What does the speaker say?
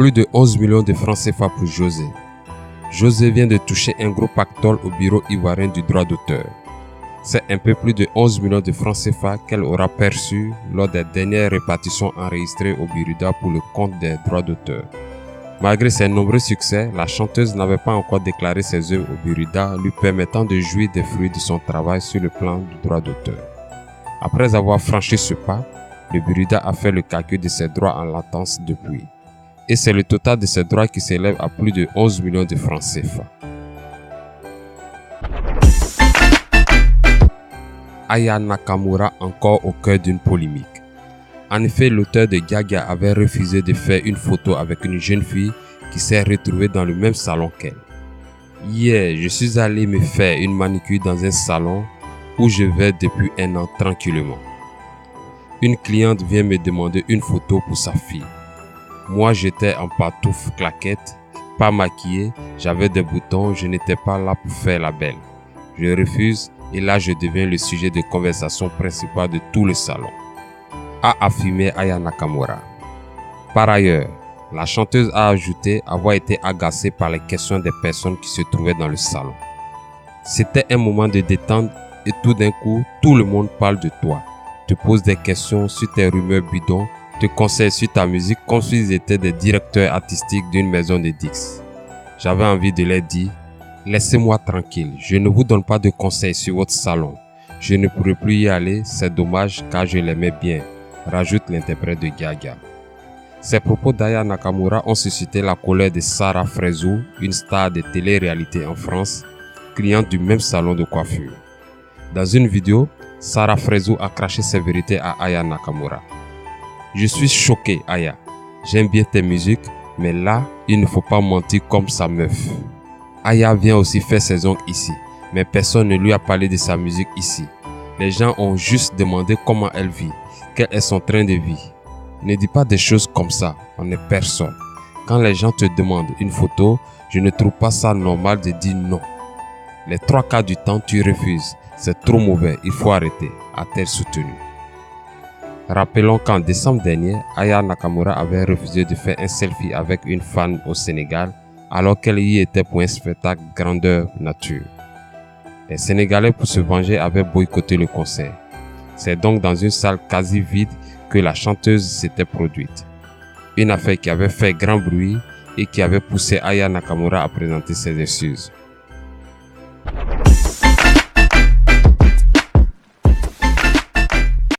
Plus de 11 millions de francs CFA pour José. José vient de toucher un gros pactole au bureau ivoirien du droit d'auteur. C'est un peu plus de 11 millions de francs CFA qu'elle aura perçus lors des dernières répartitions enregistrées au Buruda pour le compte des droits d'auteur. Malgré ses nombreux succès, la chanteuse n'avait pas encore déclaré ses œuvres au Buruda, lui permettant de jouir des fruits de son travail sur le plan du droit d'auteur. Après avoir franchi ce pas, le Buruda a fait le calcul de ses droits en latence depuis. Et c'est le total de ses droits qui s'élève à plus de 11 millions de francs CFA. Aya Nakamura encore au cœur d'une polémique. En effet, l'auteur de Gaga avait refusé de faire une photo avec une jeune fille qui s'est retrouvée dans le même salon qu'elle. Hier, je suis allé me faire une manicure dans un salon où je vais depuis un an tranquillement. Une cliente vient me demander une photo pour sa fille. Moi, j'étais en pantoufles claquettes, pas maquillé, j'avais des boutons, je n'étais pas là pour faire la belle. Je refuse et là je deviens le sujet de conversation principal de tout le salon, a affirmé Aya Nakamura. Par ailleurs, la chanteuse a ajouté avoir été agacée par les questions des personnes qui se trouvaient dans le salon. C'était un moment de détente et tout d'un coup, tout le monde parle de toi, te pose des questions sur tes rumeurs bidons, te conseille sur ta musique comme s'ils étaient des directeurs artistiques d'une maison de disques. J'avais envie de leur dire, laissez-moi tranquille, je ne vous donne pas de conseils sur votre salon. Je ne pourrai plus y aller, c'est dommage car je l'aimais bien, rajoute l'interprète de Gaga. Ces propos d'Aya Nakamura ont suscité la colère de Sarah Frézou, une star de télé-réalité en France, cliente du même salon de coiffure. Dans une vidéo, Sarah Frézou a craché ses vérités à Aya Nakamura. Je suis choqué, Aya. J'aime bien tes musiques, mais là, il ne faut pas mentir comme sa meuf. Aya vient aussi faire ses ongles ici, mais personne ne lui a parlé de sa musique ici. Les gens ont juste demandé comment elle vit, quel est son train de vie. Ne dis pas des choses comme ça, on n'est personne. Quand les gens te demandent une photo, je ne trouve pas ça normal de dire non. Les 3 quarts du temps, tu refuses. C'est trop mauvais, il faut arrêter, a-t-elle soutenu. Rappelons qu'en décembre dernier, Aya Nakamura avait refusé de faire un selfie avec une fan au Sénégal alors qu'elle y était pour un spectacle grandeur nature. Les Sénégalais, pour se venger, avaient boycotté le concert. C'est donc dans une salle quasi vide que la chanteuse s'était produite. Une affaire qui avait fait grand bruit et qui avait poussé Aya Nakamura à présenter ses excuses.